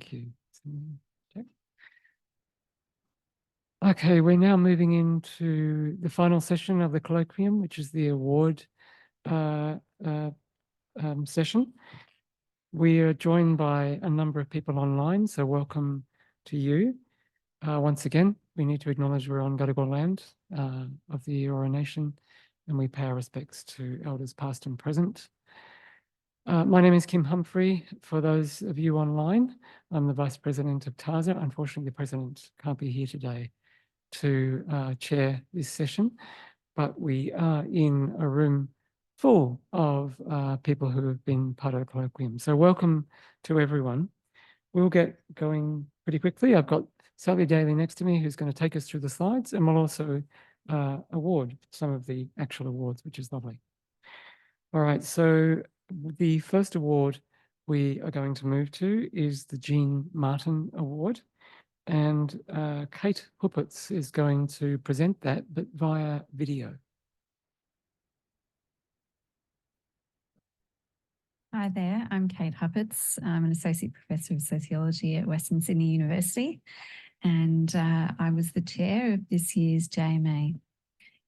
Thank you. Okay, we're now moving into the final session of the colloquium, which is the award session. We are joined by a number of people online, so welcome to you. Once again, we need to acknowledge we're on Gadigal land of the Eora Nation, and we pay our respects to elders past and present. My name is Kim Humphrey. For those of you online, I'm the Vice President of TASA. Unfortunately, the President can't be here today to chair this session, but we are in a room full of people who have been part of the colloquium. So welcome to everyone. We'll get going pretty quickly. I've got Sally Daly next to me who's going to take us through the slides, and we'll also award some of the actual awards, which is lovely. All right, so the first award we are going to move to is the Jean Martin Award. And Kate Huppatz is going to present that, but via video. Hi there, I'm Kate Huppatz. I'm an Associate Professor of Sociology at Western Sydney University, and I was the chair of this year's JMA.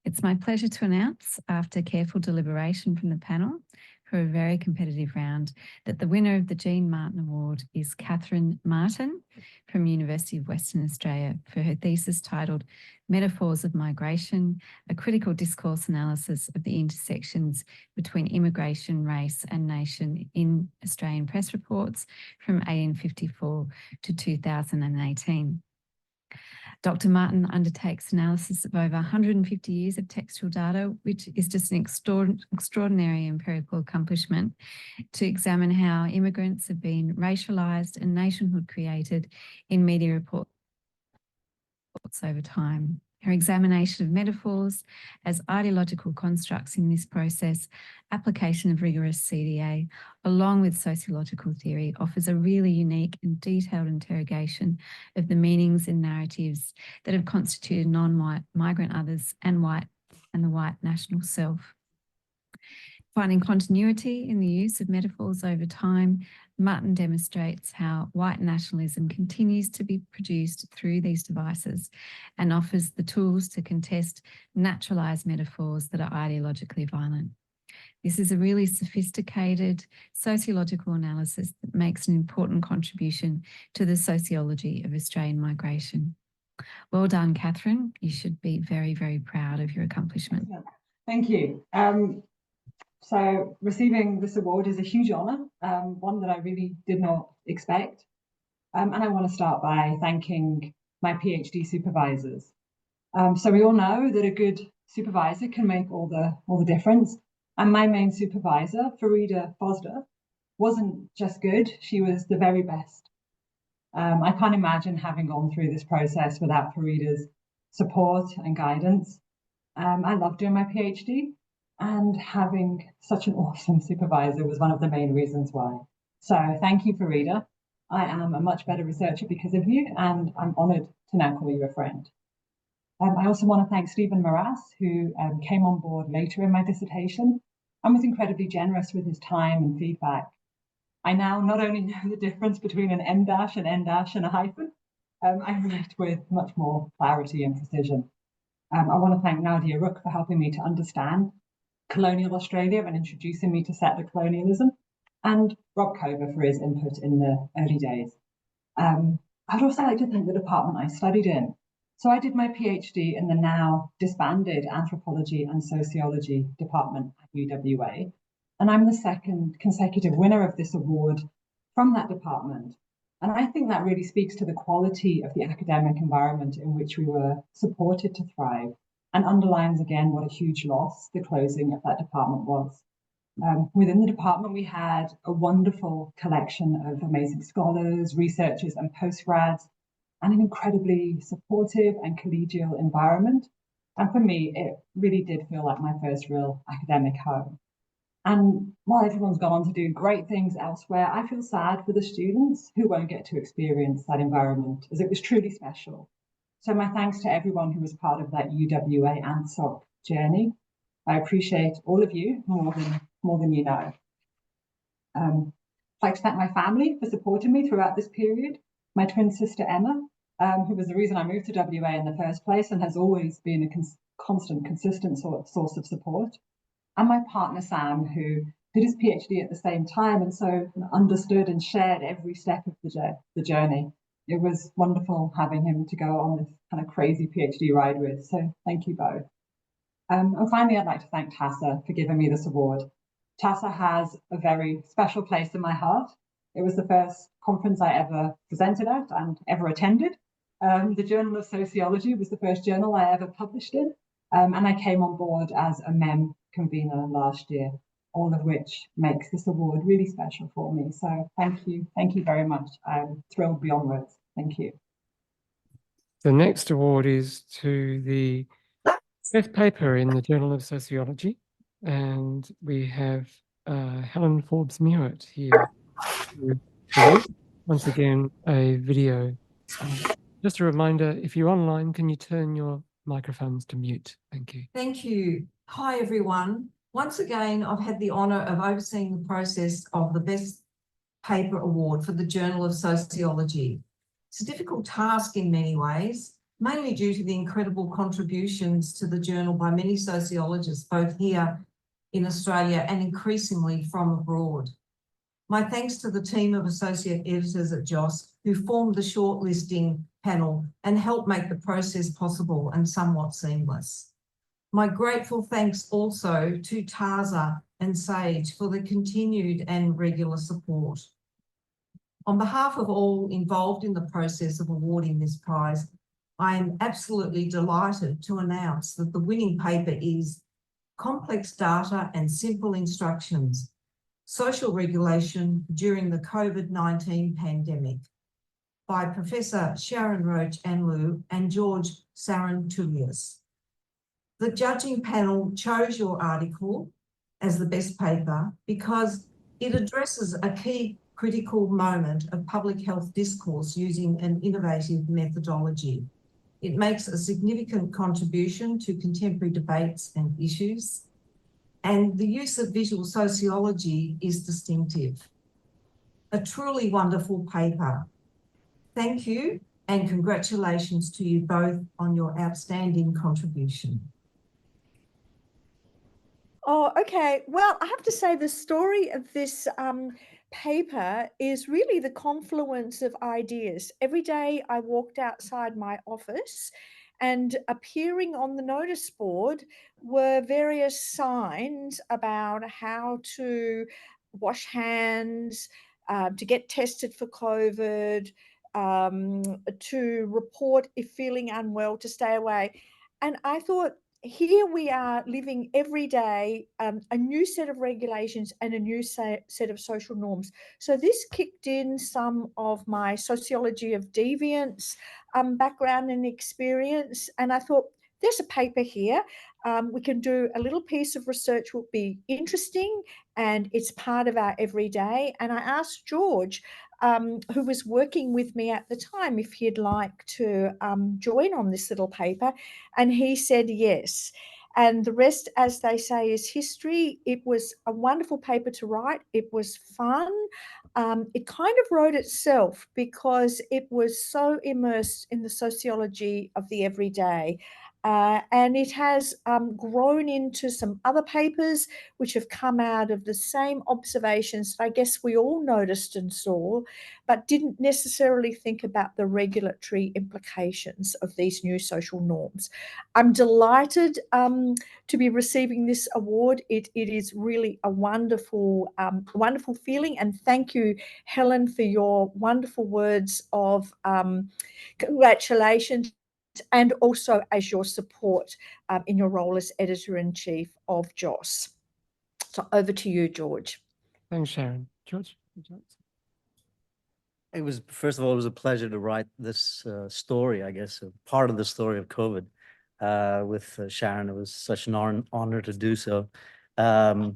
It's my pleasure to announce, after careful deliberation from the panel for a very competitive round, that the winner of the Jean Martin Award is Catherine Martin from University of Western Australia for her thesis titled Metaphors of Migration, a critical discourse analysis of the intersections between immigration, race and nation in Australian press reports from 1854 to 2018. Dr. Martin undertakes analysis of over 150 years of textual data, which is just an extraordinary empirical accomplishment to examine how immigrants have been racialised and nationhood created in media reports over time. Her examination of metaphors as ideological constructs in this process, application of rigorous CDA, along with sociological theory, offers a really unique and detailed interrogation of the meanings and narratives that have constituted non-white migrant others and the white national self. Finding continuity in the use of metaphors over time, Martin demonstrates how white nationalism continues to be produced through these devices and offers the tools to contest naturalised metaphors that are ideologically violent. This is a really sophisticated sociological analysis that makes an important contribution to the sociology of Australian migration. Well done, Catherine. You should be very, very proud of your accomplishment. Thank you. So receiving this award is a huge honour, one that I really did not expect. And I want to start by thanking my PhD supervisors. So we all know that a good supervisor can make all the difference. And my main supervisor, Farida Fosda, wasn't just good, she was the very best. I can't imagine having gone through this process without Farida's support and guidance. I love doing my PhD. And having such an awesome supervisor was one of the main reasons why. So thank you, Farida. I am a much better researcher because of you, and I'm honoured to now call you a friend. I also want to thank Stephen Morass, who came on board later in my dissertation and was incredibly generous with his time and feedback. I now not only know the difference between an M dash, an N dash, and a hyphen, I write with much more clarity and precision. I want to thank Nadia Rook for helping me to understand colonial Australia and introducing me to settler colonialism, and Rob Cover for his input in the early days. I'd also like to thank the department I studied in. So I did my PhD in the now disbanded Anthropology and Sociology department at UWA, and I'm the second consecutive winner of this award from that department. And I think that really speaks to the quality of the academic environment in which we were supported to thrive, and underlines again what a huge loss the closing of that department was. Within the department, we had a wonderful collection of amazing scholars, researchers, and postgrads, and an incredibly supportive and collegial environment. And for me, it really did feel like my first real academic home. And while everyone's gone on to do great things elsewhere, I feel sad for the students who won't get to experience that environment, as it was truly special. So my thanks to everyone who was part of that UWA ANZSOC journey. I appreciate all of you more than you know. I'd like to thank my family for supporting me throughout this period, my twin sister Emma, who was the reason I moved to WA in the first place and has always been a consistent source of support, and my partner Sam, who did his PhD at the same time and so understood and shared every step of the journey. It was wonderful having him to go on this kind of crazy PhD ride with. So thank you both. And finally, I'd like to thank TASA for giving me this award. TASA has a very special place in my heart. It was the first conference I ever presented at and ever attended. The Journal of Sociology was the first journal I ever published in, and I came on board as a MEM convener last year, all of which makes this award really special for me. So thank you very much. I'm thrilled beyond words. Thank you. The next award is to the best paper in the Journal of Sociology, and we have Helen Forbes-Mewett here. Once again, a video. Just a reminder, if you're online, can you turn your microphones to mute? Thank you. Thank you. Hi, everyone. Once again, I've had the honour of overseeing the process of the Best Paper Award for the Journal of Sociology. It's a difficult task in many ways, mainly due to the incredible contributions to the journal by many sociologists, both here in Australia and increasingly from abroad. My thanks to the team of associate editors at JOS who formed the shortlisting panel and helped make the process possible and somewhat seamless. My grateful thanks also to TASA and SAGE for the continued and regular support. On behalf of all involved in the process of awarding this prize, I am absolutely delighted to announce that the winning paper is Complex Data and Simple Instructions, Social Regulation During the COVID-19 Pandemic by Professor Sharon Roach-Anleu and George Sarantoulias. The judging panel chose your article as the best paper because it addresses a key critical moment of public health discourse using an innovative methodology. It makes a significant contribution to contemporary debates and issues, and the use of visual sociology is distinctive. A truly wonderful paper. Thank you and congratulations to you both on your outstanding contribution. Oh, okay. Well, I have to say the story of this paper is really the confluence of ideas. Every day I walked outside my office and appearing on the notice board were various signs about how to wash hands, to get tested for COVID, to report if feeling unwell, to stay away. And I thought, here we are living every day a new set of regulations and a new set of social norms. So this kicked in some of my sociology of deviance background and experience. And I thought, there's a paper here. We can do a little piece of research will be interesting and it's part of our everyday. And I asked George, who was working with me at the time, if he'd like to join on this little paper. And he said yes. And the rest, as they say, is history. It was a wonderful paper to write. It was fun. It kind of wrote itself because it was so immersed in the sociology of the everyday. And it has grown into some other papers which have come out of the same observations that I guess we all noticed and saw, but didn't necessarily think about the regulatory implications of these new social norms. I'm delighted to be receiving this award. It is really a wonderful, wonderful feeling. And thank you, Helen, for your wonderful words of congratulations, and also as your support in your role as Editor-in-Chief of JOS. So over to you, George. Thanks, Sharon. George? It was, first of all, it was a pleasure to write this story, I guess, part of the story of COVID with Sharon. It was such an honor to do so. I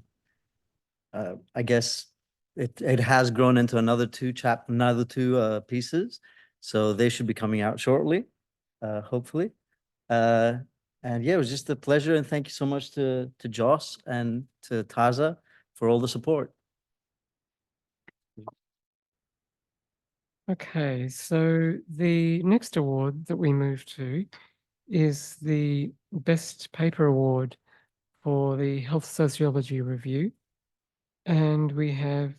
guess it has grown into another two pieces, so they should be coming out shortly, hopefully. And yeah, it was just a pleasure, and thank you so much to JOS and to TASA for all the support. Okay, so the next award that we move to is the Best Paper Award for the Health Sociology Review. And we have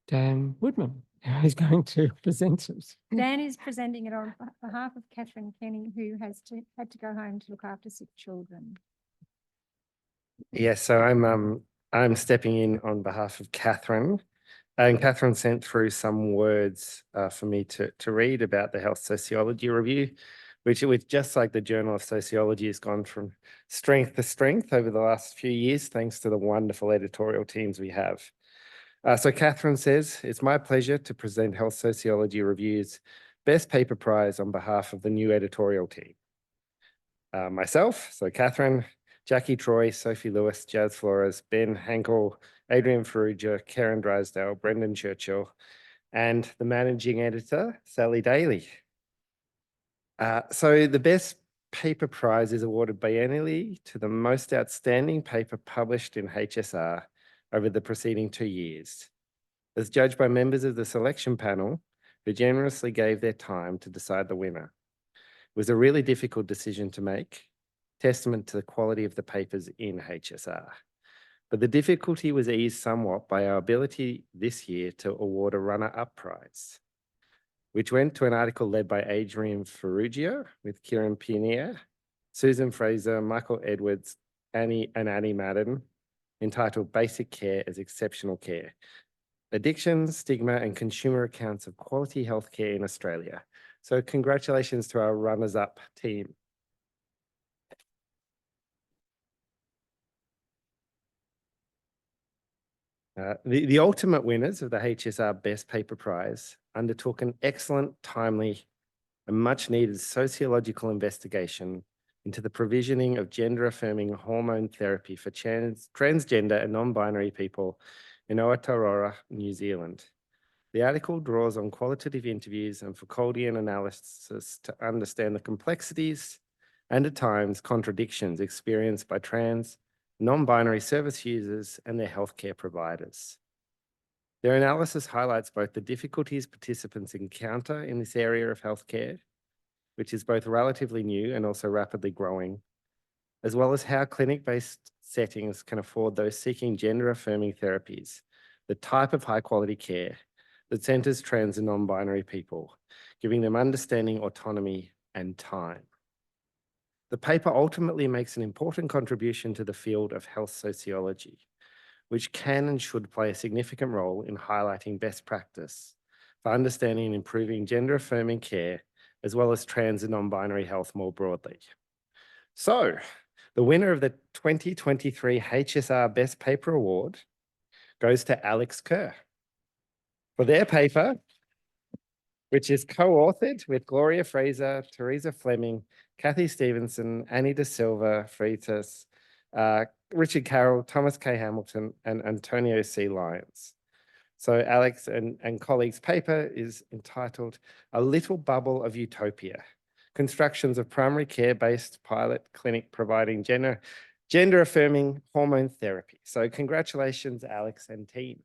Dan Woodman, who's going to present it. Dan is presenting it on behalf of Catherine Kenny, who had to go home to look after sick children. Yes, so I'm stepping in on behalf of Catherine, and Catherine sent through some words for me to read about the Health Sociology Review, which just like the Journal of Sociology has gone from strength to strength over the last few years, thanks to the wonderful editorial teams we have. So Catherine says, it's my pleasure to present Health Sociology Review's Best Paper Prize on behalf of the new editorial team. Myself, so Catherine, Jackie Troy, Sophie Lewis, Jazz Flores, Ben Hankel, Adrian Ferrugia, Karen Drysdale, Brendan Churchill, and the managing editor, Sally Daly. So the Best Paper Prize is awarded biennially to the most outstanding paper published in HSR over the preceding 2 years, as judged by members of the selection panel who generously gave their time to decide the winner. It was a really difficult decision to make, testament to the quality of the papers in HSR. But the difficulty was eased somewhat by our ability this year to award a runner-up prize, which went to an article led by Adrian Ferrugia with Kieran Pionier, Susan Fraser, Michael Edwards, Annie Madden, entitled Basic Care as Exceptional Care: Addiction, Stigma and Consumer Accounts of Quality Healthcare in Australia. So congratulations to our runners-up team. The ultimate winners of the HSR Best Paper Prize undertook an excellent, timely and much needed sociological investigation into the provisioning of gender-affirming hormone therapy for transgender and non-binary people in Aotearoa, New Zealand. The article draws on qualitative interviews and Foucauldian analysis to understand the complexities and at times contradictions experienced by trans, non-binary service users and their healthcare providers. Their analysis highlights both the difficulties participants encounter in this area of healthcare, which is both relatively new and also rapidly growing, as well as how clinic-based settings can afford those seeking gender-affirming therapies, the type of high-quality care that centers trans and non-binary people, giving them understanding, autonomy, and time. The paper ultimately makes an important contribution to the field of health sociology, which can and should play a significant role in highlighting best practice for understanding and improving gender-affirming care, as well as trans and non-binary health more broadly. So, the winner of the 2023 HSR Best Paper Award goes to Alex Kerr for their paper, which is co-authored with Gloria Fraser, Teresa Fleming, Kathy Stevenson, Annie De Silva, Freitas, Richard Carroll, Thomas K. Hamilton, and Antonio C. Lyons. So Alex and colleagues' paper is entitled A Little Bubble of Utopia: Constructions of Primary Care-Based Pilot Clinic Providing Gender-Affirming Hormone Therapy. So congratulations, Alex and team.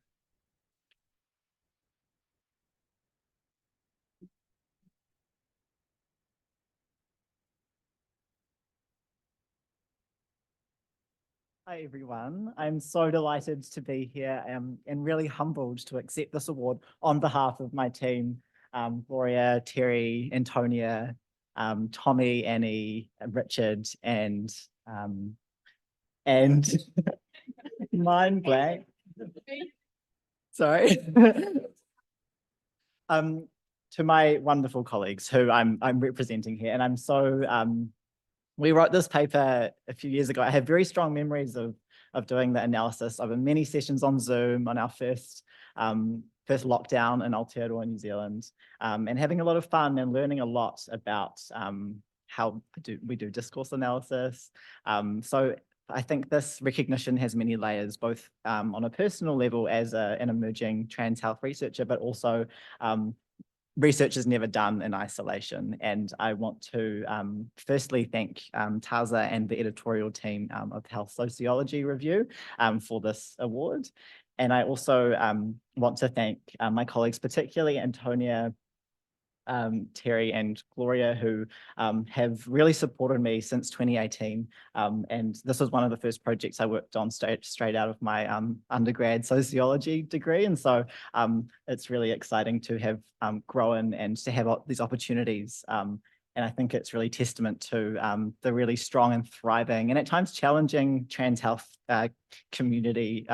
Hi, everyone. I'm so delighted to be here and really humbled to accept this award on behalf of my team, Gloria, Terry, Antonia, Tommy, Annie, Richard, and mind blank. Sorry. To my wonderful colleagues who I'm representing here, and I'm so we wrote this paper a few years ago. I have very strong memories of doing the analysis over many sessions on Zoom on our first lockdown in Aotearoa, New Zealand, and having a lot of fun and learning a lot about how we do discourse analysis. So I think this recognition has many layers, both on a personal level as an emerging trans health researcher, but also research is never done in isolation. And I want to firstly thank TASA and the editorial team of Health Sociology Review for this award. And I also want to thank my colleagues, particularly Antonia, Terry and Gloria, who have really supported me since 2018. And this was one of the first projects I worked on straight out of my undergrad sociology degree. And so it's really exciting to have grown and to have these opportunities. And I think it's really testament to the really strong and thriving and at times challenging trans health community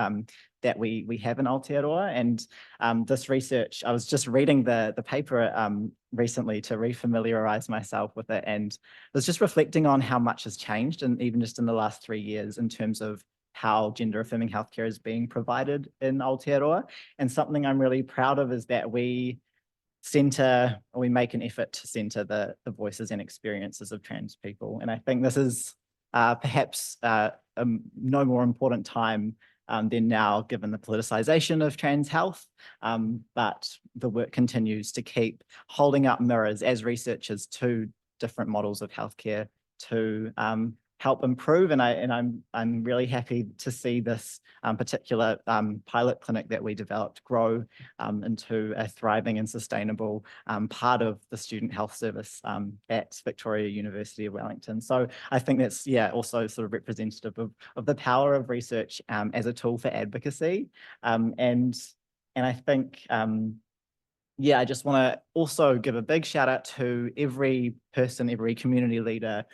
that we have in Aotearoa. And this research, I was just reading the paper recently to refamiliarize myself with it, and was just reflecting on how much has changed, and even just in the last 3 years in terms of how gender affirming healthcare is being provided in Aotearoa. And something I'm really proud of is that we make an effort to centre the voices and experiences of trans people. And I think this is perhaps no more important time than now, given the politicization of trans health, but the work continues to keep holding up mirrors as researchers to different models of healthcare to help improve. And I'm really happy to see this particular pilot clinic that we developed grow into a thriving and sustainable part of the student health service at Victoria University of Wellington. So I think that's, also sort of representative of the power of research as a tool for advocacy. And I think, I just want to also give a big shout out to every person, every community leader,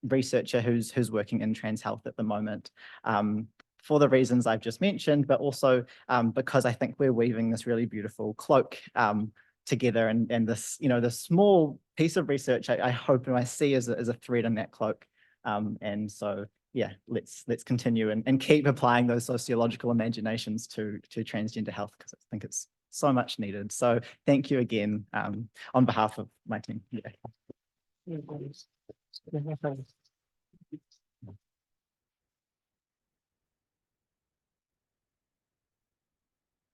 researcher who's working in trans health at the moment, for the reasons I've just mentioned, but also because I think we're weaving this really beautiful cloak together, and this, this small piece of research I hope and I see as a thread in that cloak. And so, let's continue and keep applying those sociological imaginations to transgender health, because I think it's so much needed. So thank you again on behalf of my team.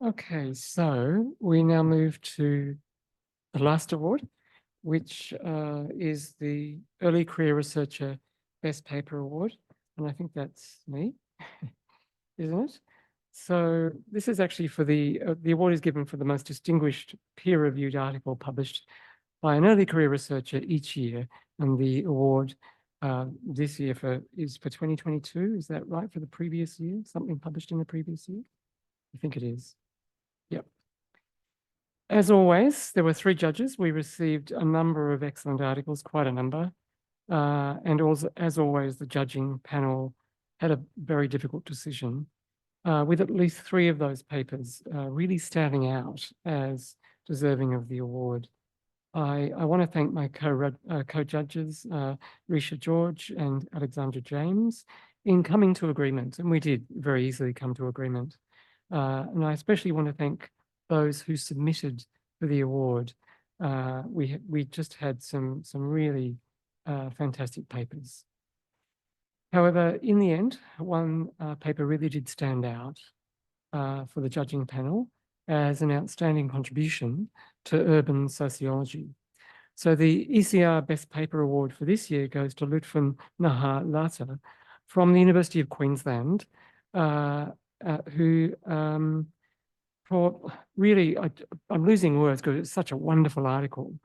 Okay, so we now move to the last award, which is the Early Career Researcher Best Paper Award. And I think that's me, isn't it? So this is actually for the award is given for the most distinguished peer-reviewed article published by an early career researcher each year. And the award this year is for 2022. Is that right? For the previous year? Something published in the previous year? I think it is. Yep. As always, there were 3 judges. We received a number of excellent articles, quite a number. And also, as always, the judging panel had a very difficult decision, with at least 3 of those papers really standing out as deserving of the award. I want to thank my co-judges, Risha George and Alexandra James, in coming to agreement, and we did very easily come to agreement. And I especially want to thank those who submitted for the award. We just had some really fantastic papers. However, in the end, one paper really did stand out for the judging panel as an outstanding contribution to urban sociology. So the ECR Best Paper Award for this year goes to Lutfan Nahar Lata from the University of Queensland, who for really, I'm losing words because it's such a wonderful article.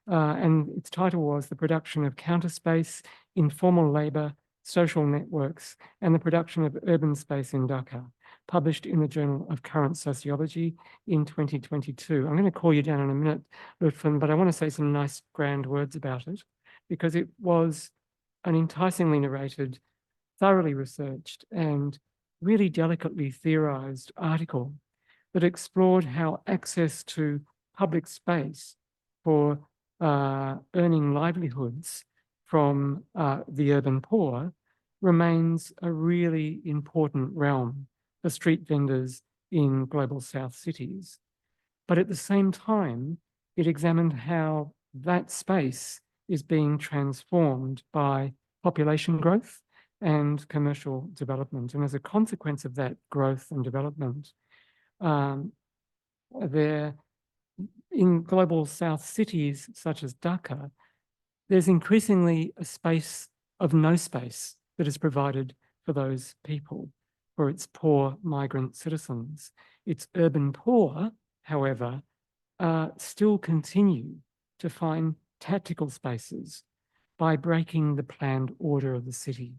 And its title was The Production of Counterspace, Informal Labour, Social Networks, and the Production of Urban Space in Dhaka, published in the Journal of Current Sociology in 2022. I'm going to call you down in a minute, Lutfan, but I want to say some nice grand words about it, because it was an enticingly narrated, thoroughly researched, and really delicately theorized article that explored how access to public space for earning livelihoods from the urban poor remains a really important realm for street vendors in global South cities. But at the same time, it examined how that space is being transformed by population growth and commercial development. And as a consequence of that growth and development, in global South cities such as Dhaka, there's increasingly a space of no space that is provided for those people. for its poor migrant citizens. Its urban poor, however, still continue to find tactical spaces by breaking the planned order of the city.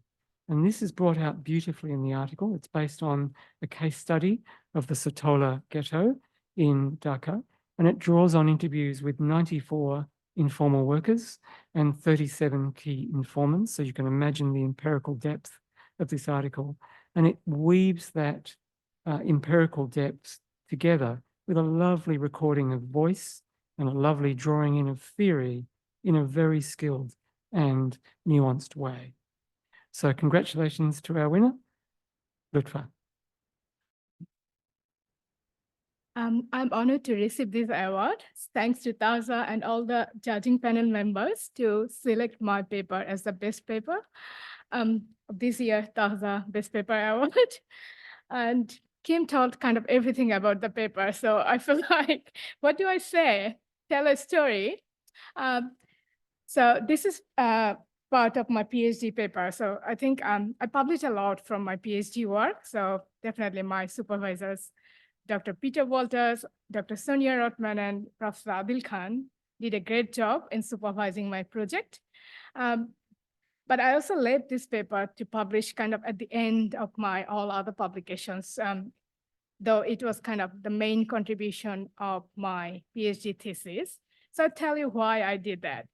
And this is brought out beautifully in the article. It's based on a case study of the Satola ghetto in Dhaka, and it draws on interviews with 94 informal workers and 37 key informants. So you can imagine the empirical depth of this article. And it weaves that empirical depth together with a lovely recording of voice and a lovely drawing in of theory in a very skilled and nuanced way. So congratulations to our winner, Lutfa. I'm honored to receive this award. Thanks to TASA and all the judging panel members to select my paper as the best paper. This year, TASA Best Paper Award. And Kim told kind of everything about the paper. So I feel like, what do I say? Tell a story. So this is part of my PhD paper. So I think I published a lot from my PhD work. So definitely my supervisors, Dr. Peter Walters, Dr. Sonia Rotman, and Professor Adil Khan did a great job in supervising my project. But I also led this paper to publish kind of at the end of my all other publications, though it was kind of the main contribution of my PhD thesis. So I'll tell you why I did that.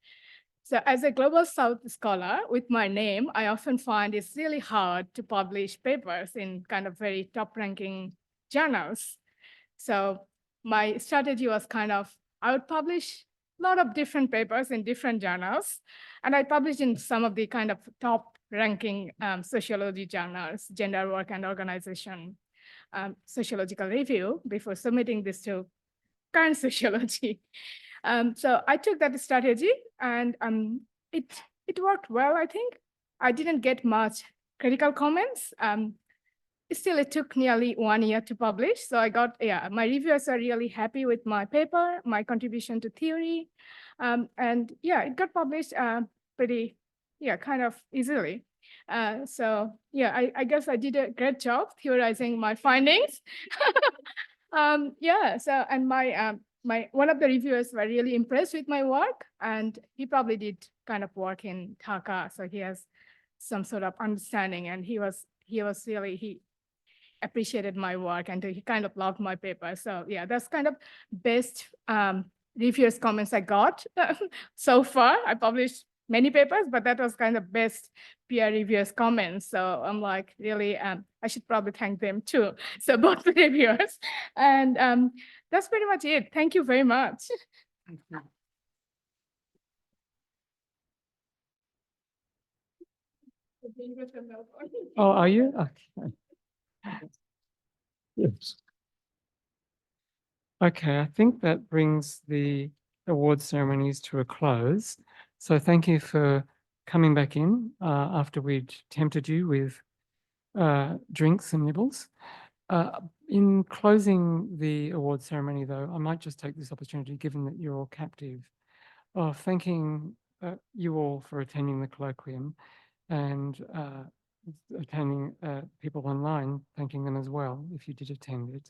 So as a Global South scholar with my name, I often find it's really hard to publish papers in kind of very top-ranking journals. So my strategy was kind of, I would publish a lot of different papers in different journals, and I published in some of the kind of top-ranking sociology journals, Gender, Work and Organization, Sociological Review, before submitting this to Current Sociology. So I took that strategy, and it worked well, I think. I didn't get much critical comments. Still, it took nearly 1 year to publish. So I got, my reviewers are really happy with my paper, my contribution to theory. And yeah, it got published pretty, kind of easily. So yeah, I guess I did a great job theorizing my findings. So, and one of the reviewers were really impressed with my work, and he probably did kind of work in Dhaka. So he has some sort of understanding, and he appreciated my work, and he kind of loved my paper. So yeah, that's kind of best reviewers comments I got so far. I published many papers, but that was kind of best peer reviewers comments. So I'm like, really, I should probably thank them too. So both the reviewers, and that's pretty much it. Thank you very much. Thank you. Oh, are you? Okay. Yes. Okay, I think that brings the award ceremonies to a close. So thank you for coming back in after we'd tempted you with drinks and nibbles. In closing the award ceremony, though, I might just take this opportunity, given that you're all captive, of thanking you all for attending the colloquium, and attending people online, thanking them as well, if you did attend it.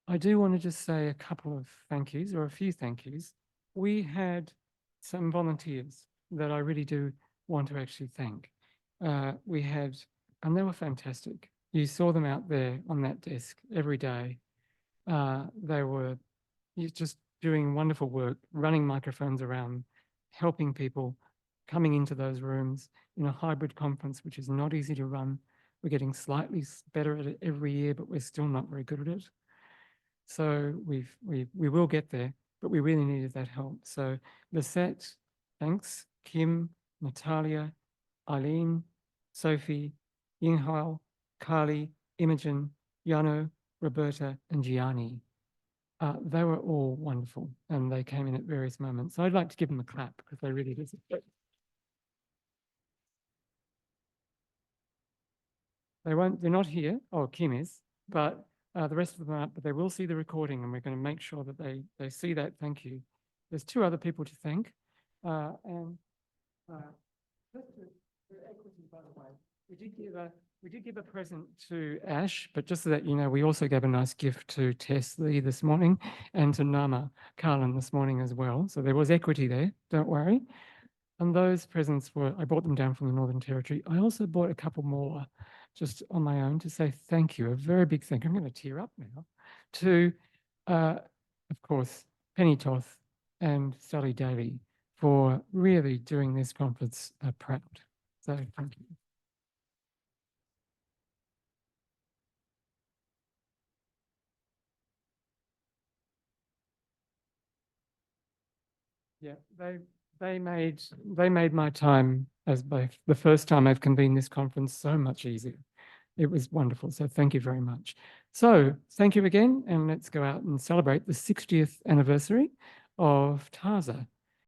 I do want to just say a couple of thank yous, or a few thank yous. We had some volunteers that I really do want to actually thank. We had, and they were fantastic. You saw them out there on that desk every day. They were just doing wonderful work, running microphones around, helping people, coming into those rooms in a hybrid conference, which is not easy to run. We're getting slightly better at it every year, but we're still not very good at it. So we will get there, but we really needed that help. So Lisette, thanks. Kim, Natalia, Eileen, Sophie, Yinghao, Carly, Imogen, Yano, Roberta, and Gianni. They were all wonderful, and they came in at various moments. So I'd like to give them a clap because they really deserve it. They're not here. Oh, Kim is, but the rest of them aren't, but they will see the recording, and we're going to make sure that they see that. Thank you. There's two other people to thank. And just for equity, by the way, we did give a We did give a present to Ash, but just so that you know, we also gave a nice gift to Tess Lee this morning and to Nama Carlin this morning as well. So there was equity there, don't worry. And those presents were, I brought them down from the Northern Territory. I also bought a couple more just on my own to say thank you, a very big thank you. I'm going to tear up now to, of course, Penny Toth and Sally Daly for really doing this conference proud. So thank you. Yeah, they made my time as both the first time I've convened this conference so much easier. It was wonderful. So thank you very much. So thank you again, and let's go out and celebrate the 60th anniversary of TASA.